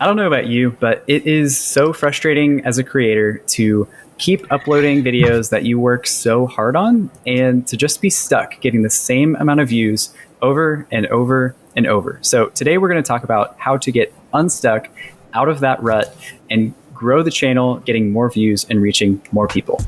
I don't know about you, but it is so frustrating as a creator to keep uploading videos that you work so hard on and to just be stuck getting the same amount of views over and over and over. So today we're going to talk about how to get unstuck out of that rut and grow the channel, getting more views and reaching more people.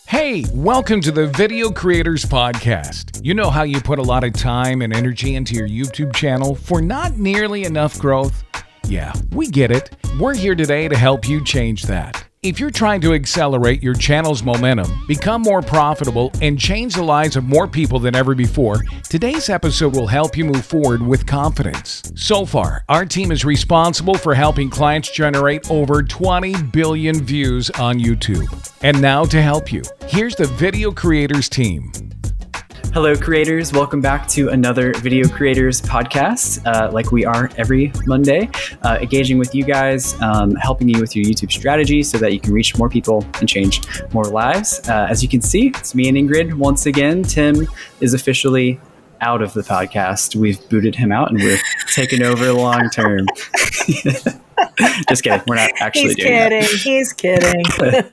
Hey, welcome to the Video Creators Podcast. You know how you put a lot of time and energy into your YouTube channel for not nearly enough growth? Yeah, we get it. We're here today to help you change that. If you're trying to accelerate your channel's momentum, become more profitable, and change the lives of more people than ever before, today's episode will help you move forward with confidence. So far, our team is responsible for helping clients generate over 20 billion views on YouTube. And now to help you, here's the Video Creators team. Hello, creators. Welcome back to another Video Creators podcast, like we are every Monday, engaging with you guys, helping you with your YouTube strategy so that you can reach more people and change more lives. As you can see, it's me and Ingrid once again. Tim is officially out of the podcast. We've booted him out and we're taking over long term. Just kidding. We're not actually doing that. He's kidding.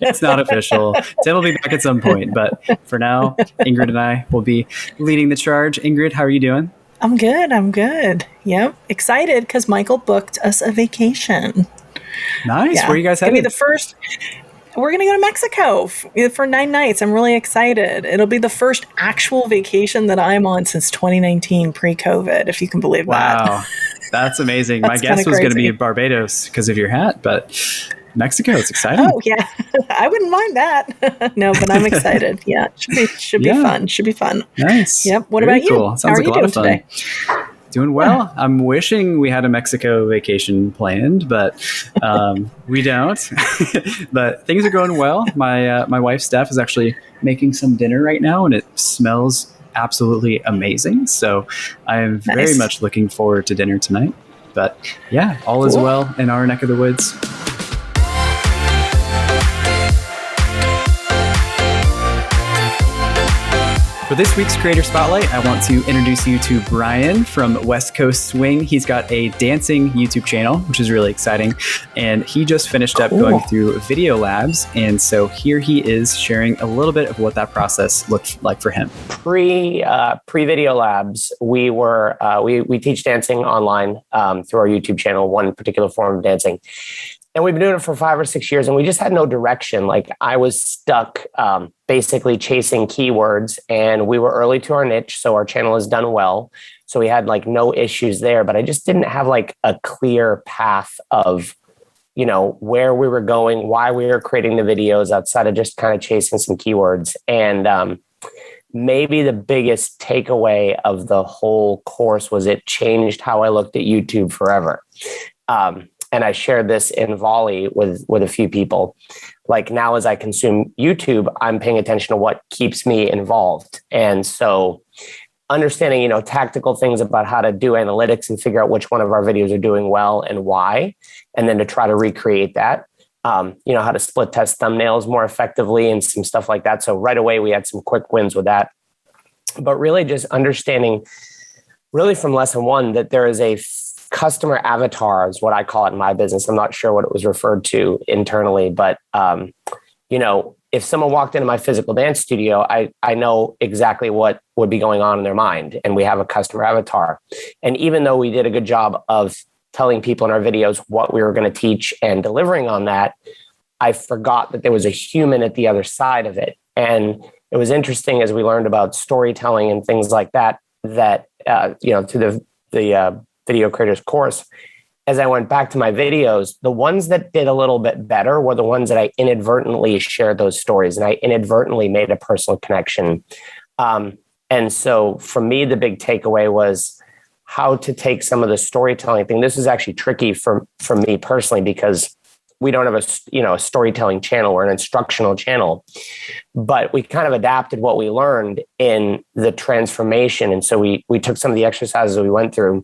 It's not official. Tim will be back at some point, but for now, Ingrid and I will be leading the charge. Ingrid, how are you doing? I'm good. Yep. Excited because Michael booked us a vacation. Nice. Yeah. Where are you guys headed? We're going to go to Mexico for 9 nights. I'm really excited. It'll be the first actual vacation that I'm on since 2019, pre-COVID, if you can believe that. Wow. That's amazing. My guess was going to be Barbados because of your hat, but Mexico, it's exciting. Oh, yeah. I wouldn't mind that. No, but I'm excited. Yeah. Should be fun. Should be fun. Nice. Yep. What Very about cool. you? Sounds How are like you a lot doing of fun. Today? Doing well. I'm wishing we had a Mexico vacation planned, but we don't. But things are going well. My wife's Steph is actually making some dinner right now, and it smells absolutely amazing. So I am very much looking forward to dinner tonight. But yeah, all is well in our neck of the woods. For this week's Creator Spotlight, I want to introduce you to Brian from West Coast Swing. He's got a dancing YouTube channel, which is really exciting. And he just finished up going through Video Labs. And so here he is sharing a little bit of what that process looked like for him. Pre-Video Labs, we teach dancing online through our YouTube channel, one particular form of dancing. And we've been doing it for 5 or 6 years, and we just had no direction. Like I was stuck basically chasing keywords, and we were early to our niche, so our channel has done well. So we had like no issues there, but I just didn't have like a clear path of, where we were going, why we were creating the videos outside of just kind of chasing some keywords. And maybe the biggest takeaway of the whole course was it changed how I looked at YouTube forever. And I shared this in volley with a few people. Like now, as I consume YouTube, I'm paying attention to what keeps me involved. And so understanding, tactical things about how to do analytics and figure out which one of our videos are doing well and why, and then to try to recreate that, how to split test thumbnails more effectively and some stuff like that. So right away, we had some quick wins with that. But really just understanding really from lesson 1 that there is a customer avatar is what I call it in my business. I'm not sure what it was referred to internally, but, if someone walked into my physical dance studio, I know exactly what would be going on in their mind. And we have a customer avatar. And even though we did a good job of telling people in our videos what we were going to teach and delivering on that, I forgot that there was a human at the other side of it. And it was interesting as we learned about storytelling and things like that, through the Video Creators course, as I went back to my videos, the ones that did a little bit better were the ones that I inadvertently shared those stories and I inadvertently made a personal connection. And so for me, the big takeaway was how to take some of the storytelling thing. This is actually tricky for me personally because we don't have a storytelling channel. We're an instructional channel, but we kind of adapted what we learned in the transformation. And so we took some of the exercises we went through.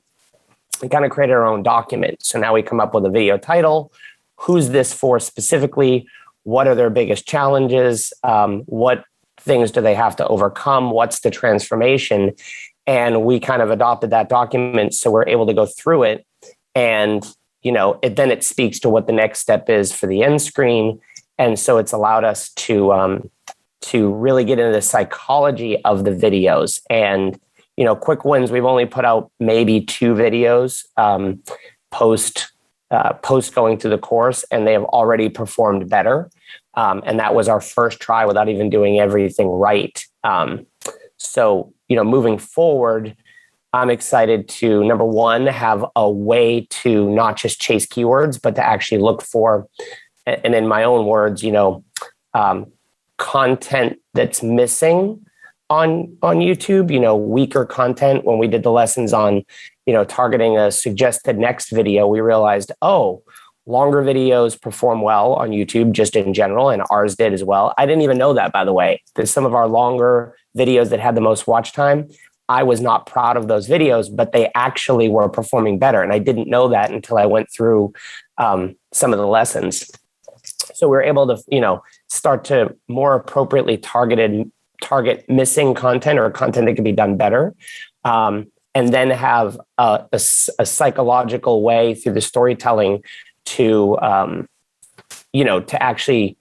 We kind of created our own document. So now we come up with a video title. Who's this for specifically? What are their biggest challenges? What things do they have to overcome? What's the transformation? And we kind of adopted that document. So we're able to go through it and it speaks to what the next step is for the end screen. And so it's allowed us to really get into the psychology of the videos. And, quick wins, we've only put out maybe 2 videos post going through the course, and they have already performed better. And that was our first try without even doing everything right. So, moving forward, I'm excited to, number one, have a way to not just chase keywords, but to actually look for, and in my own words, content that's missing on YouTube, weaker content. When we did the lessons on, targeting a suggested next video, we realized, longer videos perform well on YouTube just in general, and ours did as well. I didn't even know that, by the way. There's some of our longer videos that had the most watch time. I was not proud of those videos, but they actually were performing better. And I didn't know that until I went through some of the lessons. So we were able to, start to more appropriately target missing content or content that could be done better. And then have a psychological way through the storytelling to actually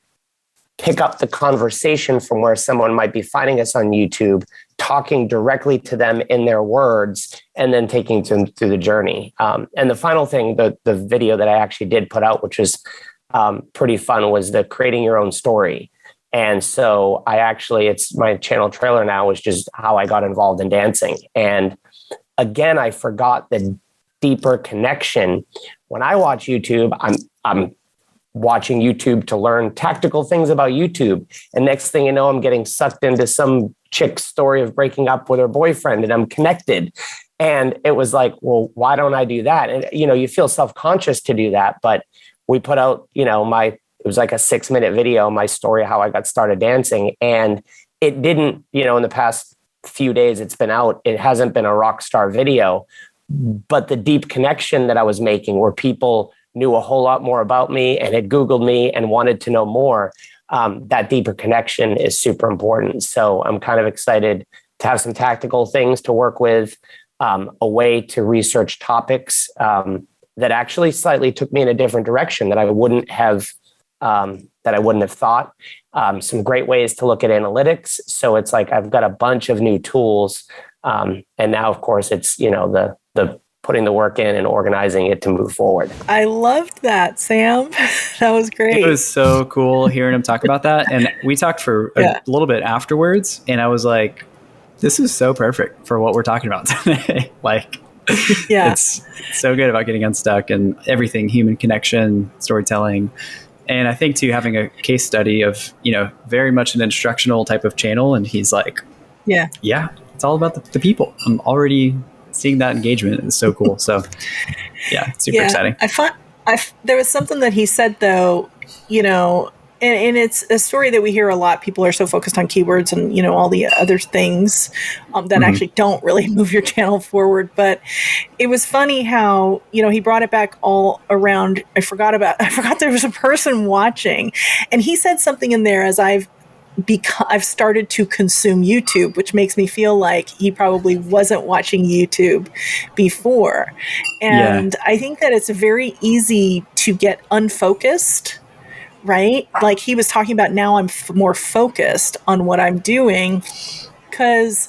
pick up the conversation from where someone might be finding us on YouTube, talking directly to them in their words, and then taking them through the journey. And the final thing, the video that I actually did put out, which was pretty fun, was the creating your own story. And so it's my channel trailer now, was just how I got involved in dancing. And again, I forgot the deeper connection. When I watch YouTube, I'm watching YouTube to learn tactical things about YouTube. And next thing you know, I'm getting sucked into some chick's story of breaking up with her boyfriend, and I'm connected. And it was like, well, why don't I do that? And, you feel self-conscious to do that. But we put out, it was like a 6-minute video, my story, how I got started dancing. And it didn't, in the past few days it's been out, it hasn't been a rock star video, but the deep connection that I was making, where people knew a whole lot more about me and had Googled me and wanted to know more, that deeper connection is super important. So I'm kind of excited to have some tactical things to work with, a way to research topics that actually slightly took me in a different direction that I wouldn't have thought. Some great ways to look at analytics. So it's like I've got a bunch of new tools, and now, of course, it's the putting the work in and organizing it to move forward. I loved that, Sam. That was great. It was so cool hearing him talk about that. And we talked for a little bit afterwards, and I was like, this is so perfect for what we're talking about today. It's so good about getting unstuck and everything, human connection, storytelling. And I think too, having a case study of, very much an instructional type of channel. And he's like, yeah, it's all about the people. I'm already seeing that engagement. It's so cool. So super exciting. There was something that he said though, and it's a story that we hear a lot. People are so focused on keywords and, all the other things that actually don't really move your channel forward. But it was funny how, he brought it back all around. I forgot there was a person watching, and he said something in there as I've started to consume YouTube, which makes me feel like he probably wasn't watching YouTube before. And I think that it's very easy to get unfocused, right? Like he was talking about, now I'm more focused on what I'm doing because,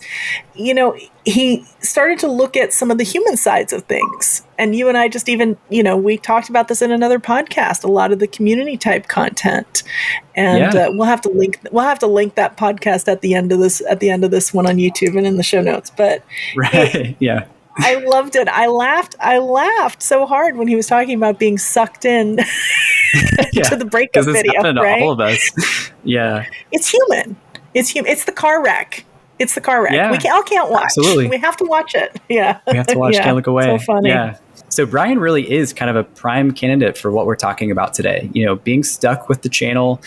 he started to look at some of the human sides of things. And you and I just even, we talked about this in another podcast, a lot of the community type content. And we'll have to link that podcast at the end of this one on YouTube and in the show notes. But I loved it. I laughed so hard when he was talking about being sucked in to the breakup video, right? To all of us. Yeah. It's human. It's the car wreck. It's the car wreck. Yeah. We can't watch. Absolutely. We have to watch it. Yeah. We have to watch. Can't look away. So funny. Yeah. So Brian really is kind of a prime candidate for what we're talking about today. Being stuck with the channel,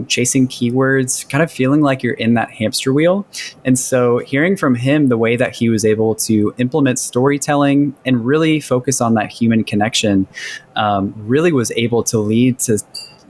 chasing keywords, kind of feeling like you're in that hamster wheel. And so hearing from him the way that he was able to implement storytelling and really focus on that human connection, really was able to lead to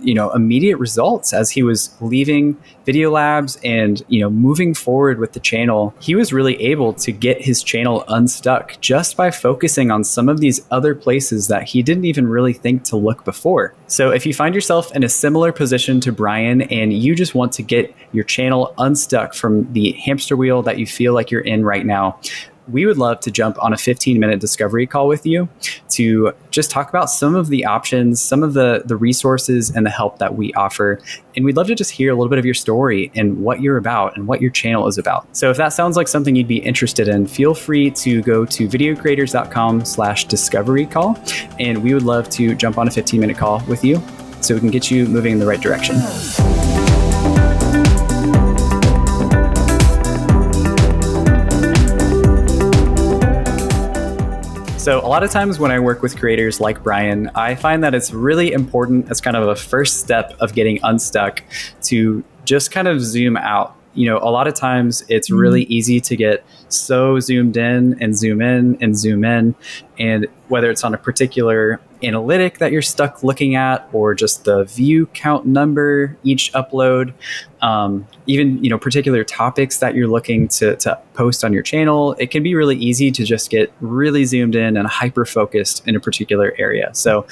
immediate results as he was leaving Video Labs and, moving forward with the channel. He was really able to get his channel unstuck just by focusing on some of these other places that he didn't even really think to look before. So if you find yourself in a similar position to Brian and you just want to get your channel unstuck from the hamster wheel that you feel like you're in right now, we would love to jump on a 15-minute discovery call with you to just talk about some of the options, some of the resources and the help that we offer. And we'd love to just hear a little bit of your story and what you're about and what your channel is about. So if that sounds like something you'd be interested in, feel free to go to videocreators.com/discovery call. And we would love to jump on a 15-minute call with you so we can get you moving in the right direction. So a lot of times when I work with creators like Brian, I find that it's really important as kind of a first step of getting unstuck to just kind of zoom out. A lot of times it's really easy to get so zoomed in and zoom in and zoom in. And whether it's on a particular analytic that you're stuck looking at or just the view count number each upload, even, particular topics that you're looking to post on your channel, it can be really easy to just get really zoomed in and hyper-focused in a particular area. So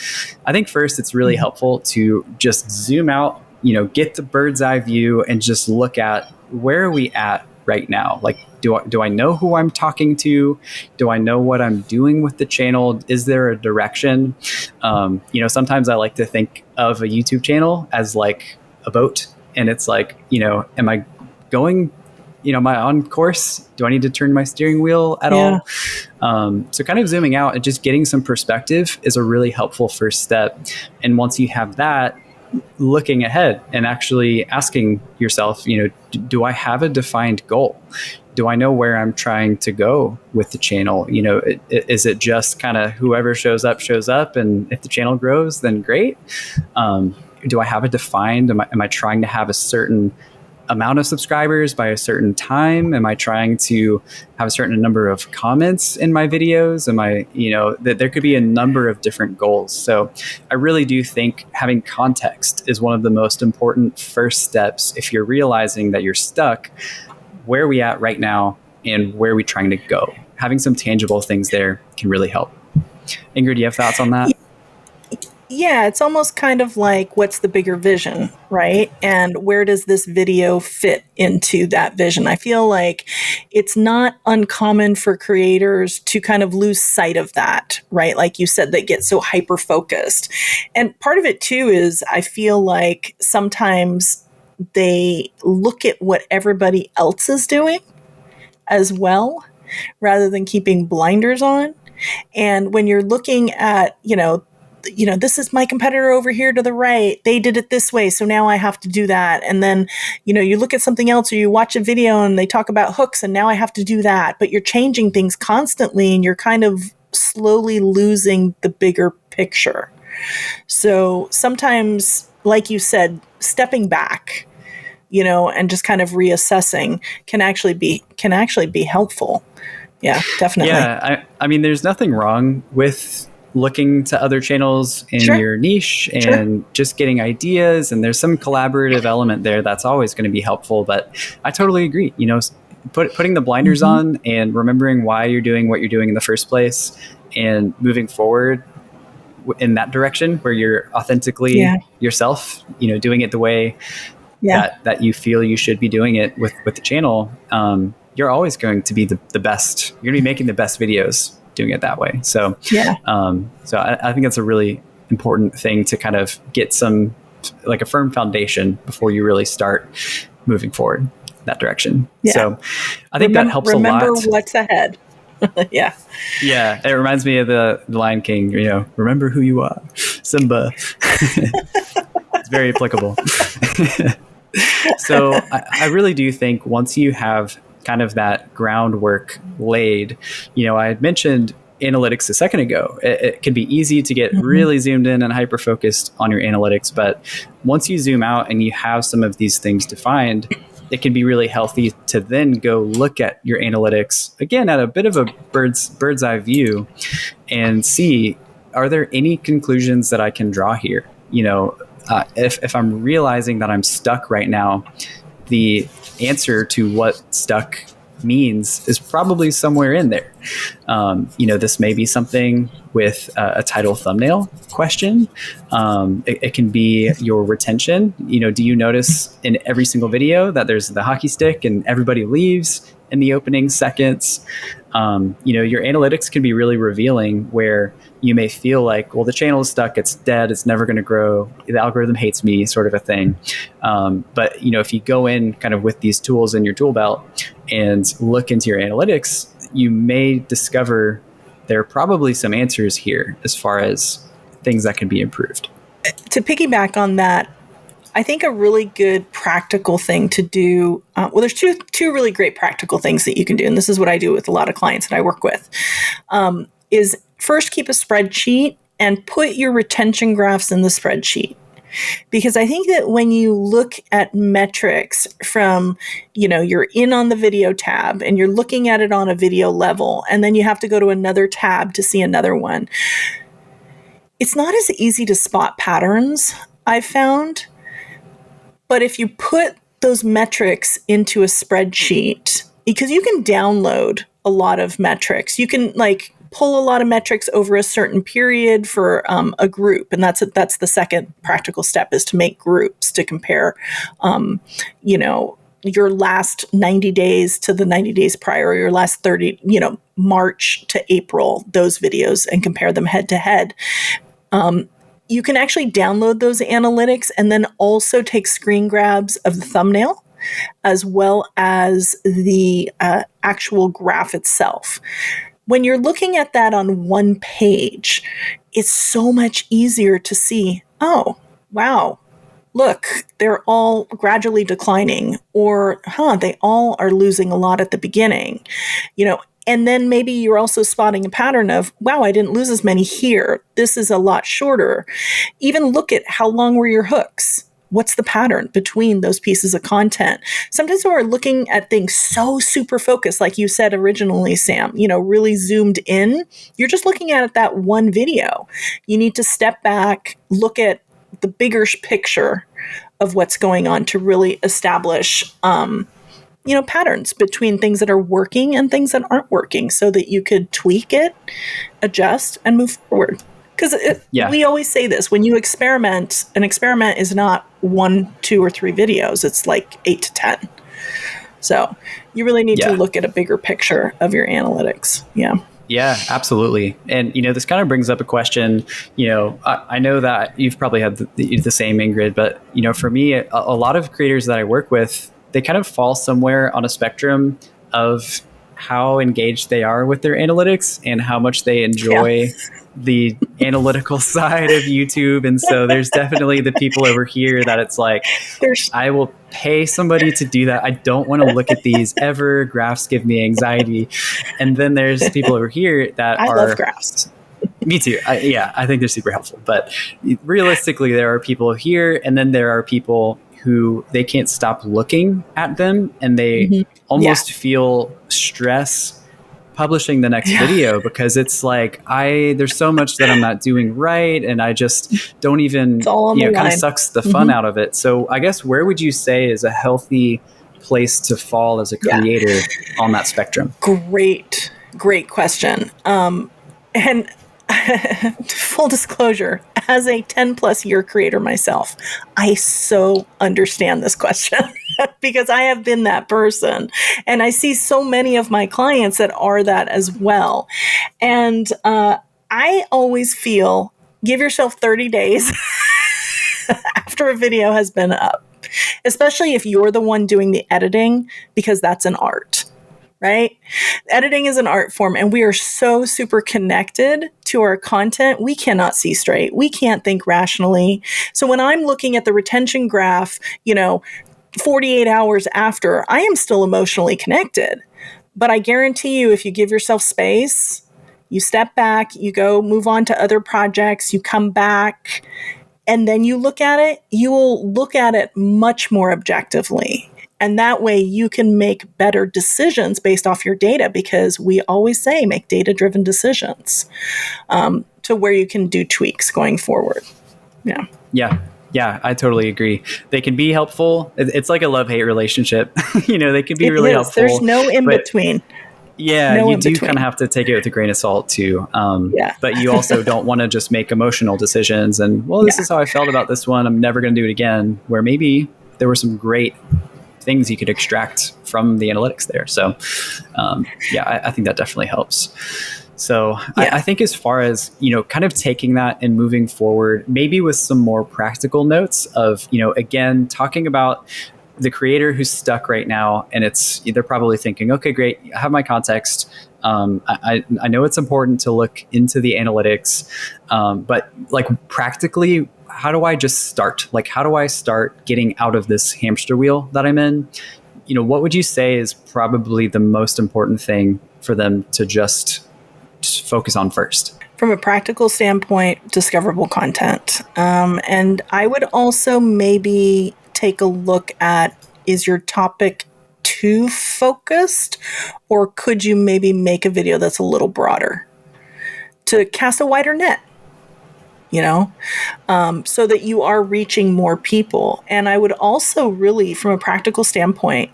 I think first it's really helpful to just zoom out, get the bird's eye view and just look at where are we at right now? Like, do I know who I'm talking to? Do I know what I'm doing with the channel? Is there a direction? Sometimes I like to think of a YouTube channel as like a boat, and it's like, am I going, am I on course? Do I need to turn my steering wheel at all? So kind of zooming out and just getting some perspective is a really helpful first step. And once you have that, looking ahead and actually asking yourself, do I have a defined goal? Do I know where I'm trying to go with the channel? Is it just kind of whoever shows up, and if the channel grows, then great? Do I have a defined, am I trying to have a certain amount of subscribers by a certain time? Am I trying to have a certain number of comments in my videos? That there could be a number of different goals. So I really do think having context is one of the most important first steps if you're realizing that you're stuck. Where are we at right now and where are we trying to go? Having some tangible things there can really help. Ingrid, do you have thoughts on that? Yeah, it's almost kind of like, what's the bigger vision, right? And where does this video fit into that vision? I feel like it's not uncommon for creators to kind of lose sight of that, right? Like you said, they get so hyper-focused. And part of it too is I feel like sometimes they look at what everybody else is doing as well, rather than keeping blinders on. And when you're looking at, this is my competitor over here to the right. They did it this way, so now I have to do that. And then, you look at something else or you watch a video and they talk about hooks and now I have to do that. But you're changing things constantly and you're kind of slowly losing the bigger picture. So sometimes, like you said, stepping back, and just kind of reassessing can actually be helpful. Yeah, definitely. Yeah, I mean, there's nothing wrong with looking to other channels in your niche and just getting ideas. And there's some collaborative element there that's always going to be helpful. But I totally agree. Putting the blinders on and remembering why you're doing what you're doing in the first place and moving forward in that direction where you're authentically yourself, doing it the way that you feel you should be doing it with the channel. You're always going to be the best. You're going to be making the best videos doing it that way. So, so I think that's a really important thing to kind of get some, like a firm foundation before you really start moving forward that direction. Yeah. So I think that helps a lot. Remember what's ahead. Yeah. It reminds me of the Lion King, remember who you are, Simba. It's very applicable. So I really do think once you have kind of that groundwork laid, I had mentioned analytics a second ago. It can be easy to get really zoomed in and hyper focused on your analytics, but once you zoom out and you have some of these things defined, it can be really healthy to then go look at your analytics again at a bit of a bird's eye view and see, are there any conclusions that I can draw here? if I'm realizing that I'm stuck right now, the answer to what stuck means is probably somewhere in there. This may be something with a title thumbnail question. It can be your retention. Do you notice in every single video that there's the hockey stick and everybody leaves in the opening seconds? Your analytics can be really revealing, where you may feel like, well, the channel is stuck, it's dead, it's never going to grow, the algorithm hates me, sort of a thing. But if you go in kind of with these tools in your tool belt and look into your analytics, you may discover there are probably some answers here as far as things that can be improved. To piggyback on that, I think a really good practical thing to do, there's two really great practical things that you can do, and this is what I do with a lot of clients that I work with, is first keep a spreadsheet and put your retention graphs in the spreadsheet. Because I think that when you look at metrics from, you're in on the video tab and you're looking at it on a video level, and then you have to go to another tab to see another one, it's not as easy to spot patterns, I've found. But if you put those metrics into a spreadsheet, because you can download a lot of metrics, you can pull a lot of metrics over a certain period for a group. And that's the second practical step, is to make groups to compare, your last 90 days to the 90 days prior, or your last 30, March to April, those videos, and compare them head to head. You can actually download those analytics and then also take screen grabs of the thumbnail as well as the actual graph itself. When you're looking at that on one page, it's so much easier to see, oh, wow, look, they're all gradually declining, or, they all are losing a lot at the beginning, And then maybe you're also spotting a pattern of, wow, I didn't lose as many here. This is a lot shorter. Even look at how long were your hooks. What's the pattern between those pieces of content? Sometimes when we're looking at things so super focused, like you said originally, Sam, really zoomed in, you're just looking at that one video. You need to step back, look at the bigger picture of what's going on to really establish patterns between things that are working and things that aren't working, so that you could tweak it, adjust, and move forward. Because we always say this, when you experiment, an experiment is not 1, 2, or 3 videos. It's like 8 to 10. So you really need to look at a bigger picture of your analytics. Yeah. Yeah, absolutely. And, this kind of brings up a question. I know that you've probably had the same, Ingrid, but, for me, a lot of creators that I work with, they kind of fall somewhere on a spectrum of how engaged they are with their analytics and how much they enjoy the analytical side of YouTube. And so there's definitely the people over here that it's like, I will pay somebody to do that. I don't want to look at these ever. Graphs give me anxiety. And then there's people over here that I love graphs. Me too. I think they're super helpful. But realistically, there are people here, and then there are people who they can't stop looking at them, and they almost feel stress publishing the next video, because it's like, there's so much that I'm not doing right, and I just don't even, it kind of sucks the fun out of it. So I guess, where would you say is a healthy place to fall as a creator on that spectrum? Great question. And full disclosure, as a 10 plus year creator myself, I so understand this question because I have been that person, and I see so many of my clients that are that as well. And I always feel, give yourself 30 days after a video has been up, especially if you're the one doing the editing, because that's an art. Right? Editing is an art form, and we are so super connected to our content. We cannot see straight. We can't think rationally. So when I'm looking at the retention graph, 48 hours after, I am still emotionally connected. But I guarantee you, if you give yourself space, you step back, you go move on to other projects, you come back, and then you look at it, you will look at it much more objectively. And that way you can make better decisions based off your data, because we always say make data-driven decisions to where you can do tweaks going forward. Yeah. Yeah. Yeah, I totally agree. They can be helpful. It's like a love-hate relationship. They can be It really is. There's helpful. no in But between. yeah, No you in do between. kind of have to take it with a grain of salt too. Yeah. But you also don't want to just make emotional decisions and, well, this Yeah. is how I felt about this one. I'm never going to do it again. Where maybe there were some great things you could extract from the analytics there. So I think that definitely helps. So Yeah. I think as far as, kind of taking that and moving forward, maybe with some more practical notes of, again, talking about the creator who's stuck right now, and they're probably thinking, okay, great, I have my context. I know it's important to look into the analytics, but like practically, how do I just start? Like, how do I start getting out of this hamster wheel that I'm in? What would you say is probably the most important thing for them to just focus on first? From a practical standpoint, discoverable content. And I would also maybe take a look at, is your topic too focused, or could you maybe make a video that's a little broader to cast a wider net? So that you are reaching more people. And I would also really, from a practical standpoint,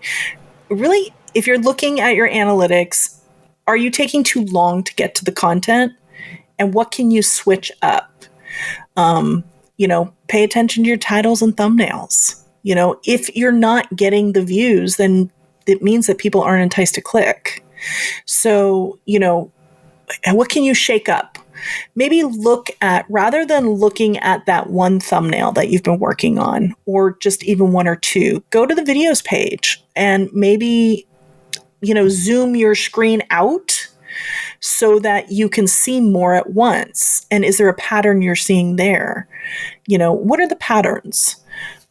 really, if you're looking at your analytics, are you taking too long to get to the content? And what can you switch up? Pay attention to your titles and thumbnails. If you're not getting the views, then it means that people aren't enticed to click. So, what can you shake up? Maybe look at, rather than looking at that one thumbnail that you've been working on, or just even one or two, go to the videos page and maybe, zoom your screen out so that you can see more at once. And is there a pattern you're seeing there? What are the patterns?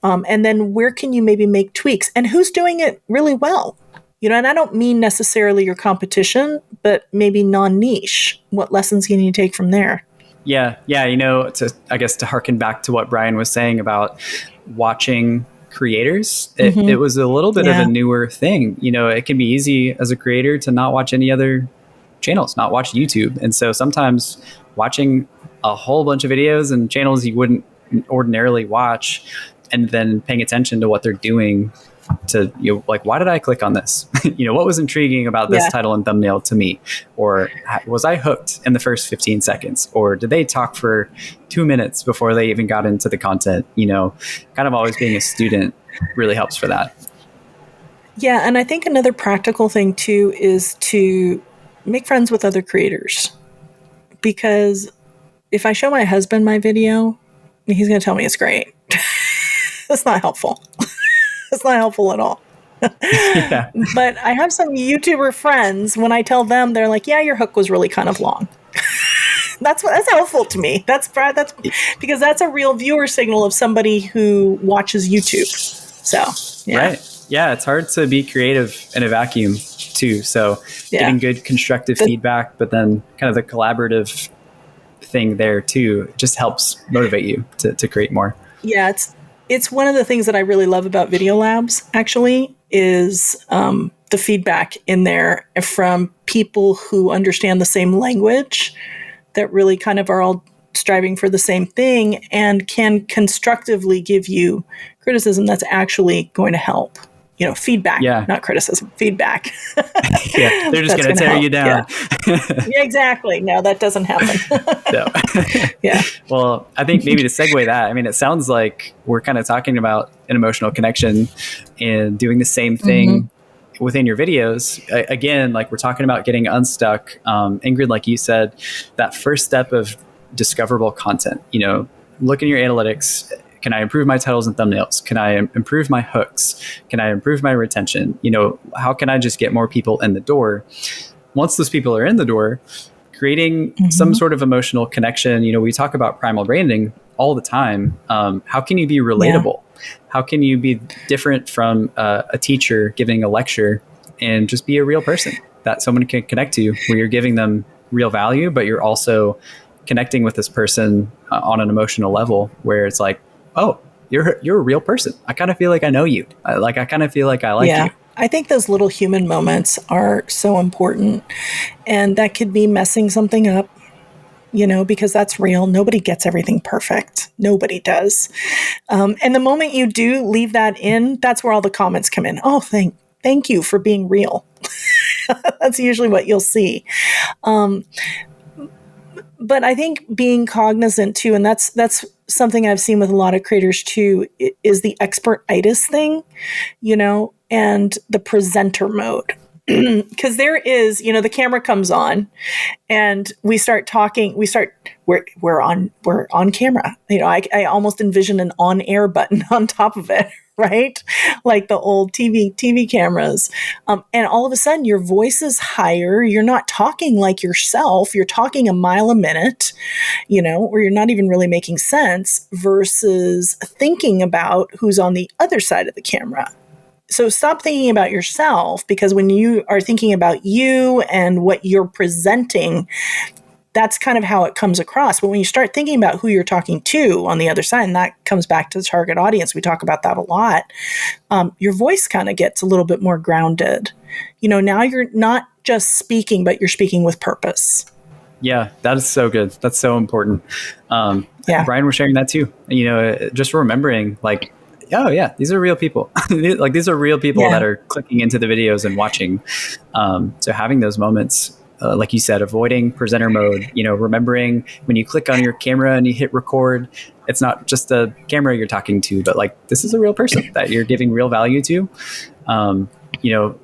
And then where can you maybe make tweaks? And who's doing it really well? And I don't mean necessarily your competition, but maybe non-niche. What lessons can you take from there? Yeah. I guess to harken back to what Brian was saying about watching creators, it was a little bit of a newer thing. It can be easy as a creator to not watch any other channels, not watch YouTube. And so sometimes watching a whole bunch of videos and channels you wouldn't ordinarily watch, and then paying attention to what they're doing to, like, why did I click on this? What was intriguing about this title and thumbnail to me? Or was I hooked in the first 15 seconds? Or did they talk for 2 minutes before they even got into the content? Kind of always being a student really helps for that. Yeah. And I think another practical thing too is to make friends with other creators. Because if I show my husband my video, he's going to tell me it's great. That's not helpful. It's not helpful at all. Yeah. But I have some YouTuber friends, when I tell them, they're like, yeah, your hook was really kind of long. That's helpful to me. That's because that's a real viewer signal of somebody who watches YouTube. So, yeah. Right. Yeah. It's hard to be creative in a vacuum too. So getting good constructive feedback, but then kind of the collaborative thing there too, just helps motivate you to create more. Yeah. It's one of the things that I really love about Video Labs, actually, is the feedback in there from people who understand the same language, that really kind of are all striving for the same thing and can constructively give you criticism that's actually going to help. Feedback, not criticism, feedback. Yeah, they're just going to tear you down. Yeah, exactly. No, that doesn't happen. No. Yeah. Well, I think maybe to segue that, it sounds like we're kind of talking about an emotional connection and doing the same thing within your videos. Again, like we're talking about getting unstuck. Ingrid, like you said, that first step of discoverable content, look in your analytics. Can I improve my titles and thumbnails? Can I improve my hooks? Can I improve my retention? How can I just get more people in the door? Once those people are in the door, creating some sort of emotional connection. We talk about primal branding all the time. How can you be relatable? Yeah. How can you be different from a teacher giving a lecture and just be a real person that someone can connect to, where you're giving them real value, but you're also connecting with this person on an emotional level where it's like, oh, you're a real person. I kind of feel like I know you. I kind of feel like I like you. I think those little human moments are so important, and that could be messing something up. because that's real. Nobody gets everything perfect. Nobody does. And the moment you do leave that in, that's where all the comments come in. Oh, thank you for being real. That's usually what you'll see. But I think being cognizant too, and that's something I've seen with a lot of creators too, is the expertitis thing, and the presenter mode. Because there is, the camera comes on and we start talking, we're on camera. I almost envision an on air button on top of it, right? Like the old TV cameras. And all of a sudden your voice is higher. You're not talking like yourself. You're talking a mile a minute, or you're not even really making sense versus thinking about who's on the other side of the camera. So stop thinking about yourself, because when you are thinking about you and what you're presenting, that's kind of how it comes across. But when you start thinking about who you're talking to on the other side, and that comes back to the target audience, we talk about that a lot, your voice kind of gets a little bit more grounded. Now you're not just speaking, but you're speaking with purpose. Yeah, that is so good. That's so important. Brian was sharing that too. Just remembering oh yeah, these are real people. These are real people that are clicking into the videos and watching. So having those moments, like you said, avoiding presenter mode, remembering when you click on your camera and you hit record, it's not just a camera you're talking to, but this is a real person that you're giving real value to.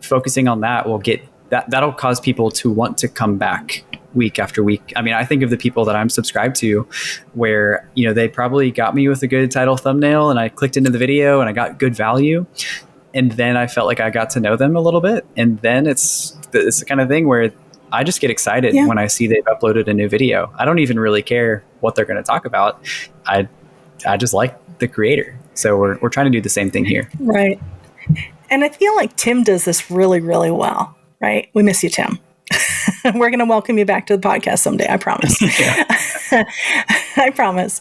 Focusing on that will that'll cause people to want to come back week after week. I mean, I think of the people that I'm subscribed to where, they probably got me with a good title thumbnail and I clicked into the video and I got good value. And then I felt like I got to know them a little bit. And then it's the kind of thing where I just get excited when I see they've uploaded a new video. I don't even really care what they're going to talk about. I just like the creator. So we're trying to do the same thing here. Right. And I feel like Tim does this really, really well, right? We miss you, Tim. We're going to welcome you back to the podcast someday. I promise. I promise.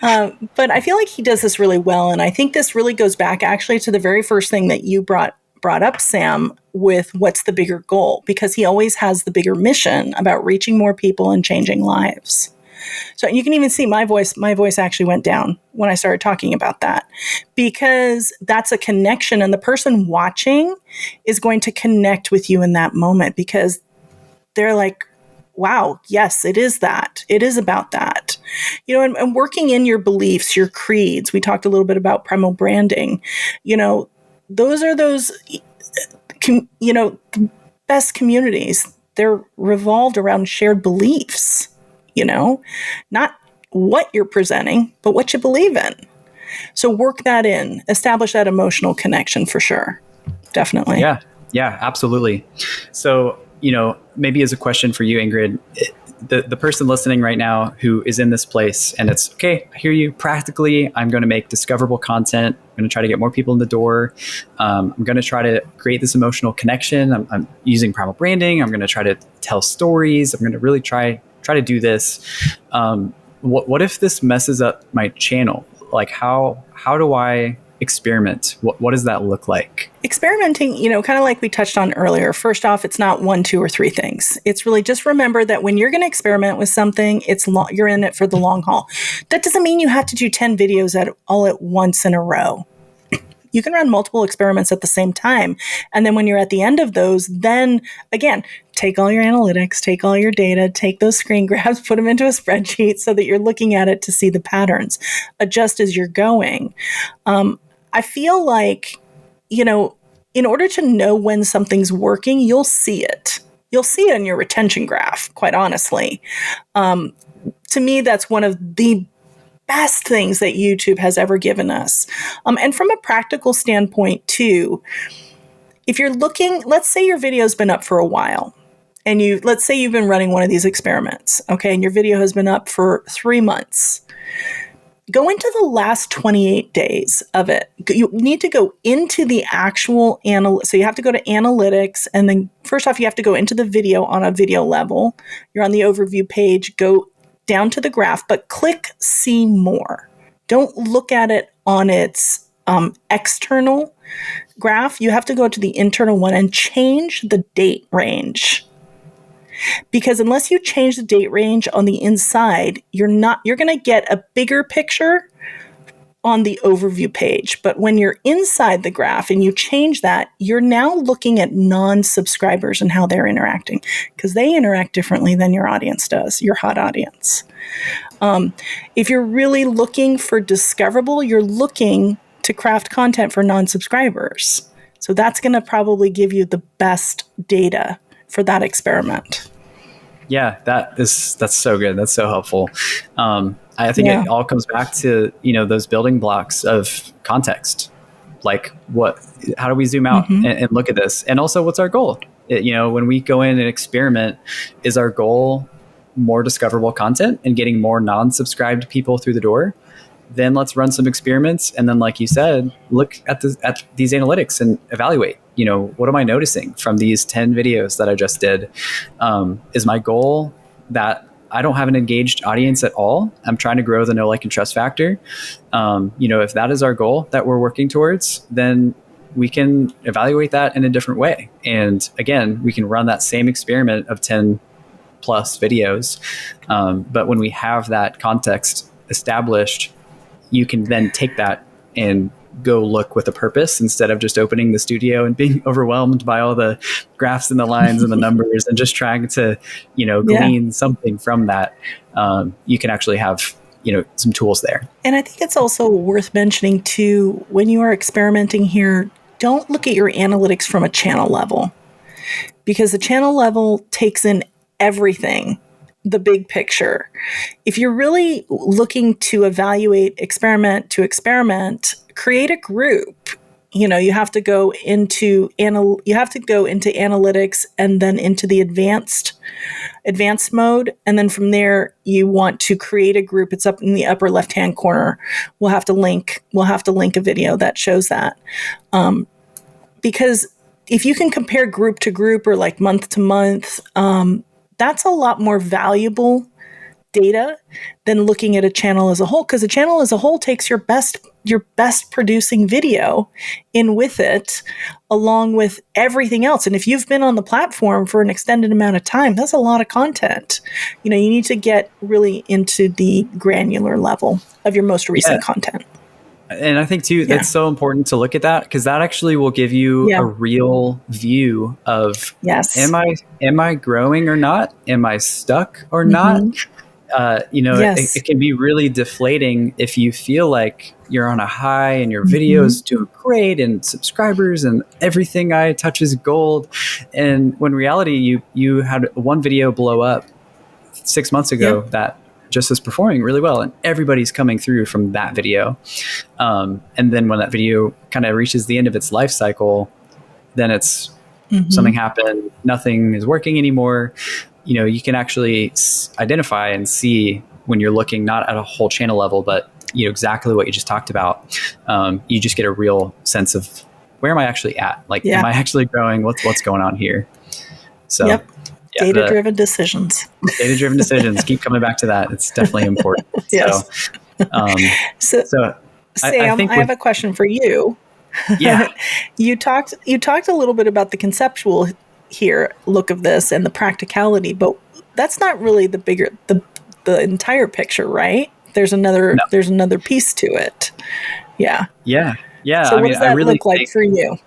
But I feel like he does this really well. And I think this really goes back actually to the very first thing that you brought up, Sam, with what's the bigger goal, because he always has the bigger mission about reaching more people and changing lives. So you can even see my voice actually went down when I started talking about that, because that's a connection, and the person watching is going to connect with you in that moment, because they're like, wow, yes, it is that. It is about that. And working in your beliefs, your creeds. We talked a little bit about primal branding. Those are those, the best communities. They're revolved around shared beliefs, not what you're presenting, but what you believe in. So work that in, establish that emotional connection for sure. Definitely. Yeah, absolutely. So, maybe as a question for you, Ingrid, the person listening right now who is in this place and it's okay, I hear you. Practically, I'm going to make discoverable content. I'm going to try to get more people in the door. I'm going to try to create this emotional connection. I'm using primal branding. I'm going to try to tell stories. I'm going to really try to do this. What if this messes up my channel? How do I experiment? What does that look like? Experimenting, kind of like we touched on earlier. First off, it's not 1, 2, or 3 things. It's really just remember that when you're going to experiment with something, you're in it for the long haul. That doesn't mean you have to do 10 videos all at once in a row. You can run multiple experiments at the same time. And then when you're at the end of those, then again, take all your analytics, take all your data, take those screen grabs, put them into a spreadsheet so that you're looking at it to see the patterns. Adjust as you're going. I feel like, in order to know when something's working, you'll see it. You'll see it in your retention graph, quite honestly. To me, that's one of the best things that YouTube has ever given us. And from a practical standpoint too, if you're looking, let's say your video's been up for a while, and let's say you've been running one of these experiments, okay, and your video has been up for 3 months. Go into the last 28 days of it. You need to go into the actual so you have to go to analytics, and then first off, you have to go into the video on a video level. You're on the overview page, go down to the graph, but click see more. Don't look at it on its external graph. You have to go to the internal one and change the date range. because unless you change the date range on the inside, you're going to get a bigger picture on the overview page. But when you're inside the graph and you change that, you're now looking at non-subscribers and how they're interacting, because they interact differently than your audience does, your hot audience. If you're really looking for discoverable, you're looking to craft content for non-subscribers. So that's going to probably give you the best data for that experiment. Yeah, that's so good. That's so helpful. I think it all comes back to, those building blocks of context. Like how do we zoom out and look at this? And also, what's our goal? When we go in and experiment, is our goal more discoverable content and getting more non-subscribed people through the door? Then let's run some experiments. And then, like you said, look at these analytics and evaluate, what am I noticing from these 10 videos that I just did? Is my goal that I don't have an engaged audience at all? I'm trying to grow the know, like, and trust factor. If that is our goal that we're working towards, then we can evaluate that in a different way. And again, we can run that same experiment of 10 plus videos. But when we have that context established, you can then take that and go look with a purpose instead of just opening the studio and being overwhelmed by all the graphs and the lines and the numbers and just trying to, glean something from that. You can actually have, some tools there. And I think it's also worth mentioning too, when you are experimenting here, don't look at your analytics from a channel level, because the channel level takes in everything, the big picture. If you're really looking to evaluate experiment to experiment, create a group. You have to go into analytics and then into the advanced mode, and then from there you want to create a group. It's up in the upper left hand corner. We'll have to link a video that shows that, because if you can compare group to group or like month to month, that's a lot more valuable data than looking at a channel as a whole, because a channel as a whole takes your best producing video in with it, along with everything else. And if you've been on the platform for an extended amount of time, that's a lot of content. You need to get really into the granular level of your most recent content. And I think too, that's so important to look at that, because that actually will give you a real view of, am I growing or not? Am I stuck or not? It can be really deflating if you feel like you're on a high and your video's doing great and subscribers and everything I touch is gold. And when in reality, you had one video blow up 6 months ago that just is performing really well, and everybody's coming through from that video. And then when that video kind of reaches the end of its life cycle, then it's something happened, nothing is working anymore. You can actually identify and see when you're looking not at a whole channel level, but exactly what you just talked about. You just get a real sense of, where am I actually at? Like, am I actually growing? What's going on here? So data-driven decisions. Data-driven decisions. Keep coming back to that. It's definitely important. Yes. So Sam, I have a question for you. Yeah. You talked a little bit about the conceptual look of this and the practicality, but that's not really the entire picture, right? There's another piece to it. Yeah. So what does that look like for you?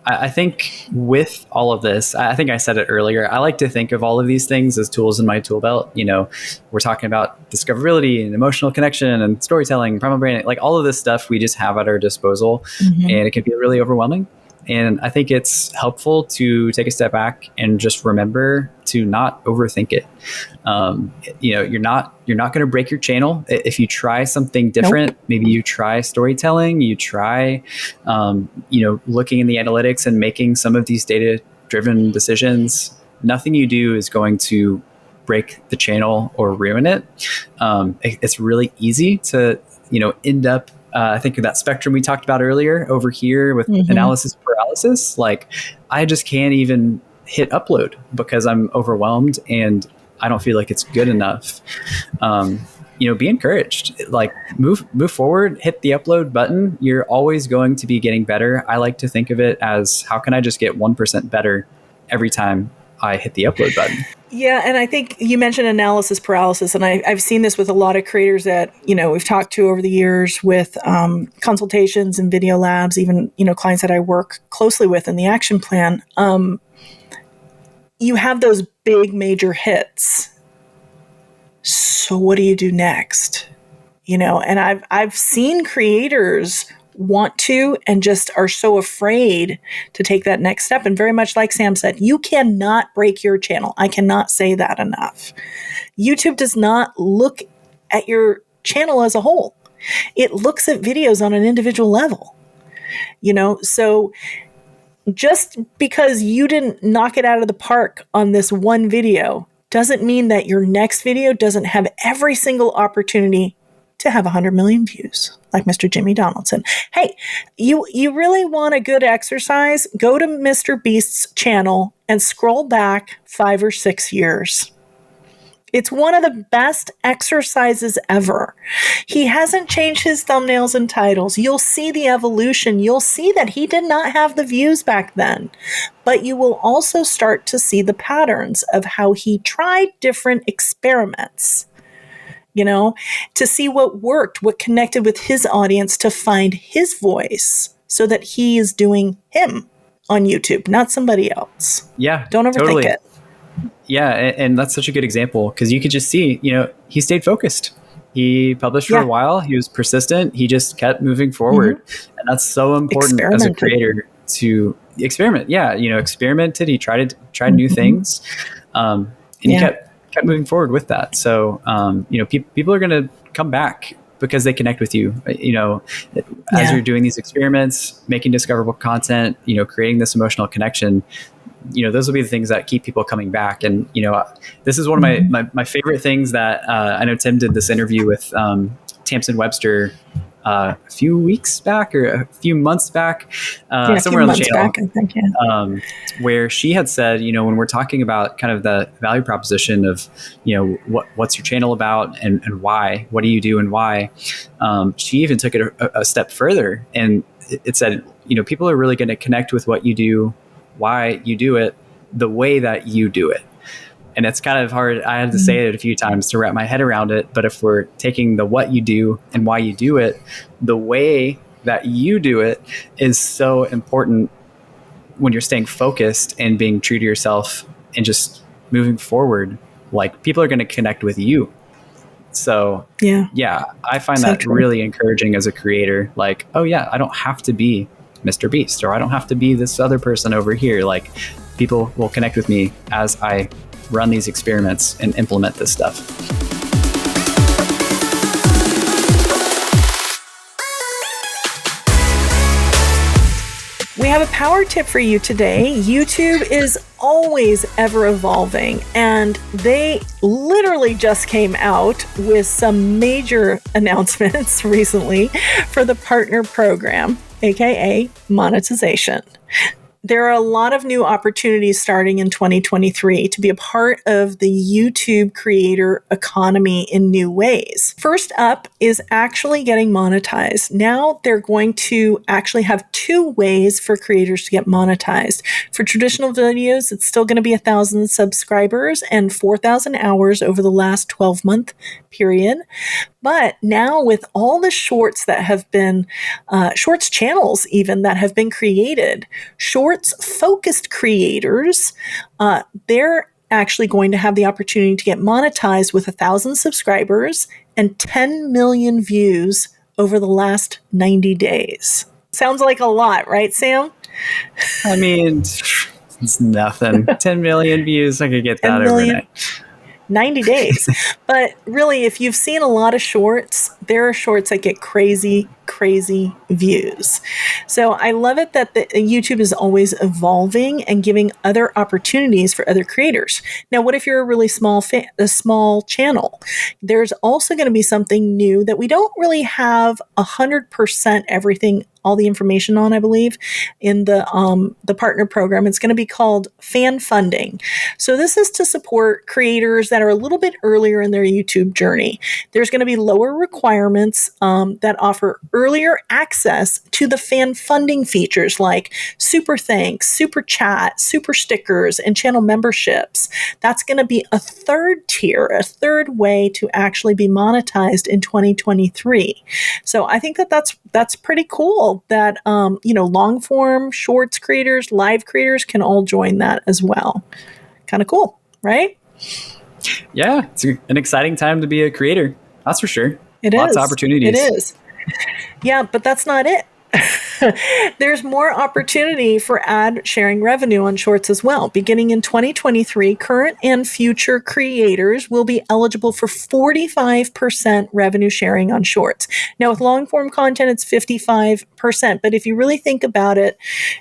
I think with all of this, I think I said it earlier, I like to think of all of these things as tools in my tool belt. We're talking about discoverability and emotional connection and storytelling, primal branding, like all of this stuff we just have at our disposal, and it can be really overwhelming. And I think it's helpful to take a step back and just remember to not overthink it. You're not going to break your channel if you try something different. Maybe you try storytelling, you try, looking in the analytics and making some of these data-driven decisions. Nothing you do is going to break the channel or ruin it. It's really easy to, end up. I think of that spectrum we talked about earlier over here with analysis paralysis. Like, I just can't even hit upload because I'm overwhelmed and I don't feel like it's good enough. Be encouraged. Like, move forward, hit the upload button. You're always going to be getting better. I like to think of it as, how can I just get 1% better every time I hit the upload button. Yeah, and I think you mentioned analysis paralysis, and I've seen this with a lot of creators that, we've talked to over the years with consultations and video labs, even, clients that I work closely with in the action plan. You have those big major hits. So what do you do next? And I've seen creators want to and just are so afraid to take that next step. And very much like Sam said, you cannot break your channel. I cannot say that enough. YouTube does not look at your channel as a whole. It looks at videos on an individual level. So just because you didn't knock it out of the park on this one video doesn't mean that your next video doesn't have every single opportunity to have 100 million views, like Mr. Jimmy Donaldson. Hey, you really want a good exercise? Go to Mr. Beast's channel and scroll back 5 or 6 years. It's one of the best exercises ever. He hasn't changed his thumbnails and titles. You'll see the evolution. You'll see that he did not have the views back then. But you will also start to see the patterns of how he tried different experiments, to see what worked, what connected with his audience, to find his voice so that he is doing him on YouTube, not somebody else. Yeah. Don't overthink it. Yeah. And that's such a good example because you could just see, he stayed focused. He published for a while. He was persistent. He just kept moving forward. Mm-hmm. And that's so important as a creator to experiment. Yeah. Experimented. He tried new things. And he kept moving forward with that. So, people are going to come back because they connect with you, as you're doing these experiments, making discoverable content, creating this emotional connection, those will be the things that keep people coming back. And, this is one of my favorite things that I know Tim did this interview with Tamsin Webster a few weeks back or a few months back, somewhere on the channel, back, I think, where she had said, when we're talking about kind of the value proposition of, what's your channel about and why, what do you do and why, she even took it a step further and it said, people are really going to connect with what you do, why you do it, the way that you do it. And it's kind of hard. I had to say it a few times to wrap my head around it. But if we're taking the what you do and why you do it, the way that you do it is so important when you're staying focused and being true to yourself and just moving forward. Like people are going to connect with you. So yeah, I find so that really encouraging as a creator. Like, oh yeah, I don't have to be Mr. Beast or I don't have to be this other person over here. Like people will connect with me as I run these experiments and implement this stuff. We have a power tip for you today. YouTube is always ever evolving, and they literally just came out with some major announcements recently for the partner program, aka monetization. There are a lot of new opportunities starting in 2023 to be a part of the YouTube creator economy in new ways. First up is actually getting monetized. Now they're going to actually have 2 ways for creators to get monetized. For traditional videos, it's still going to be 1,000 subscribers and 4,000 hours over the last 12-month period. But now with all the shorts that have been, shorts channels even that have been created, shorts focused creators, they're actually going to have the opportunity to get monetized with 1,000 subscribers and 10 million views over the last 90 days. Sounds like a lot, right, Sam? I mean, it's nothing. 10 million views, I could get that overnight. 90 days. But really, if you've seen a lot of shorts, there are shorts that get crazy views. So I love it that YouTube is always evolving and giving other opportunities for other creators. Now, what if you're a really small channel? There's also going to be something new that we don't really have 100% everything, all the information on, I believe, in the partner program. It's going to be called fan funding. So this is to support creators that are a little bit earlier in their YouTube journey. There's going to be lower requirements that offer early earlier access to the fan funding features like super thanks, super chat, super stickers, and channel memberships. That's going to be a third tier, a third way to actually be monetized in 2023. So I think that that's pretty cool that, long form, shorts creators, live creators can all join that as well. Kind of cool, right? Yeah, it's an exciting time to be a creator. That's for sure. It Lots is. of opportunities. It is. Yeah, but that's not it. There's more opportunity for ad sharing revenue on shorts as well. Beginning in 2023, current and future creators will be eligible for 45% revenue sharing on shorts. Now, with long form content, it's 55%. But if you really think about it,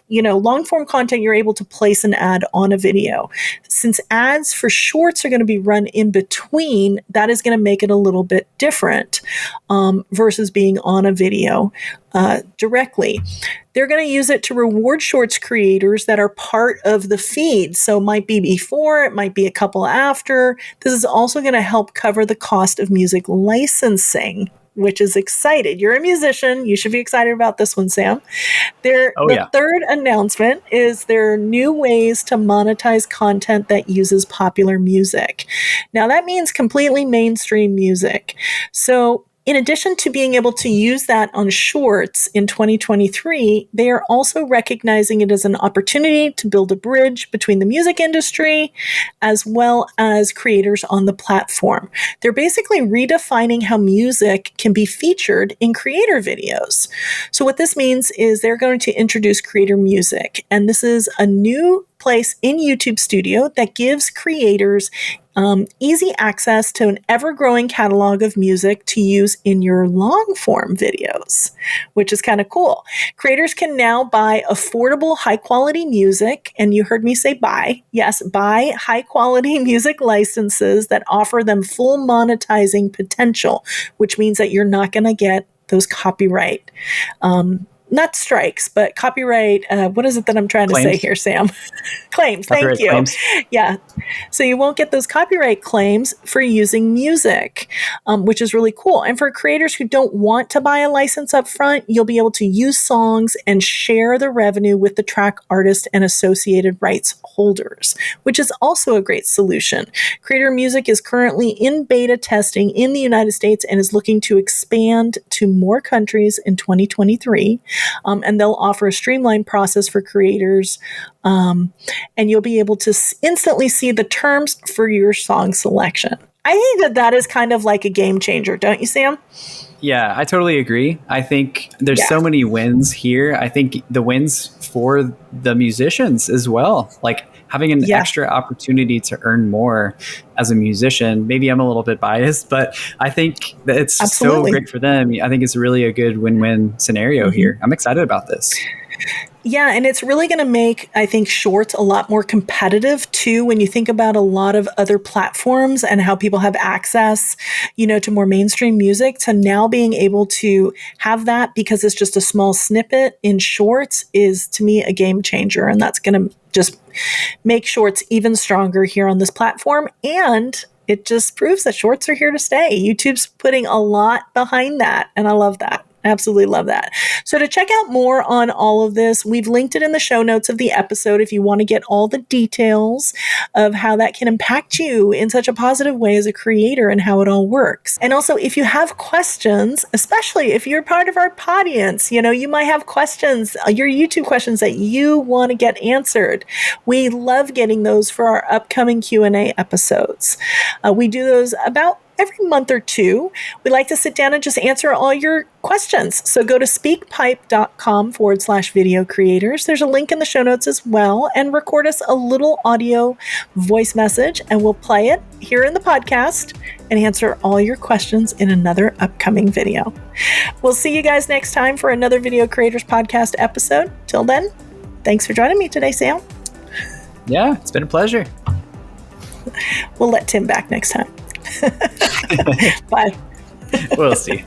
long form content, you're able to place an ad on a video. Since ads for shorts are going to be run in between, that is going to make it a little bit different versus being on a video directly. They're going to use it to reward shorts creators that are part of the feed. So it might be before, it might be a couple after. This is also going to help cover the cost of music licensing, which is exciting. You're a musician. You should be excited about this one, Sam. The third announcement is there are new ways to monetize content that uses popular music. Now, that means completely mainstream music. So in addition to being able to use that on shorts in 2023, they are also recognizing it as an opportunity to build a bridge between the music industry as well as creators on the platform. They're basically redefining how music can be featured in creator videos. So what this means is they're going to introduce creator music, and this is a new place in YouTube Studio that gives creators easy access to an ever-growing catalog of music to use in your long-form videos, which is kind of cool. Creators can now buy affordable, high-quality music, and you heard me say buy. Yes, buy high-quality music licenses that offer them full monetizing potential, which means that you're not going to get those copyright not strikes, but copyright. What is it that I'm trying to say here, Sam? Claims. Copyright Thank you. claims. Yeah. So you won't get those copyright claims for using music, which is really cool. And for creators who don't want to buy a license up front, you'll be able to use songs and share the revenue with the track artist and associated rights holders, which is also a great solution. Creator Music is currently in beta testing in the United States and is looking to expand to more countries in 2023. And they'll offer a streamlined process for creators. And you'll be able to instantly see the terms for your song selection. I think that is kind of like a game changer, don't you, Sam? Yeah, I totally agree. I think there's so many wins here. I think the wins for the musicians as well, like having an extra opportunity to earn more as a musician. Maybe I'm a little bit biased, but I think that it's so great for them. I think it's really a good win-win scenario here. I'm excited about this. Yeah, and it's really going to make, I think, shorts a lot more competitive too when you think about a lot of other platforms and how people have access, to more mainstream music. To now being able to have that because it's just a small snippet in shorts is, to me, a game changer. And that's going to just make shorts even stronger here on this platform. And it just proves that shorts are here to stay. YouTube's putting a lot behind that, and I love that. Absolutely love that. So to check out more on all of this, we've linked it in the show notes of the episode if you want to get all the details of how that can impact you in such a positive way as a creator and how it all works. And also, if you have questions, especially if you're part of our audience, you might have questions, your YouTube questions that you want to get answered. We love getting those for our upcoming Q&A episodes. We do those about every month or two. We like to sit down and just answer all your questions. So go to speakpipe.com/video creators. There's a link in the show notes as well, and record us a little audio voice message and we'll play it here in the podcast and answer all your questions in another upcoming video. We'll see you guys next time for another Video Creators Podcast episode. Till then, thanks for joining me today, Sam. Yeah, it's been a pleasure. We'll let Tim back next time. Bye. We'll see.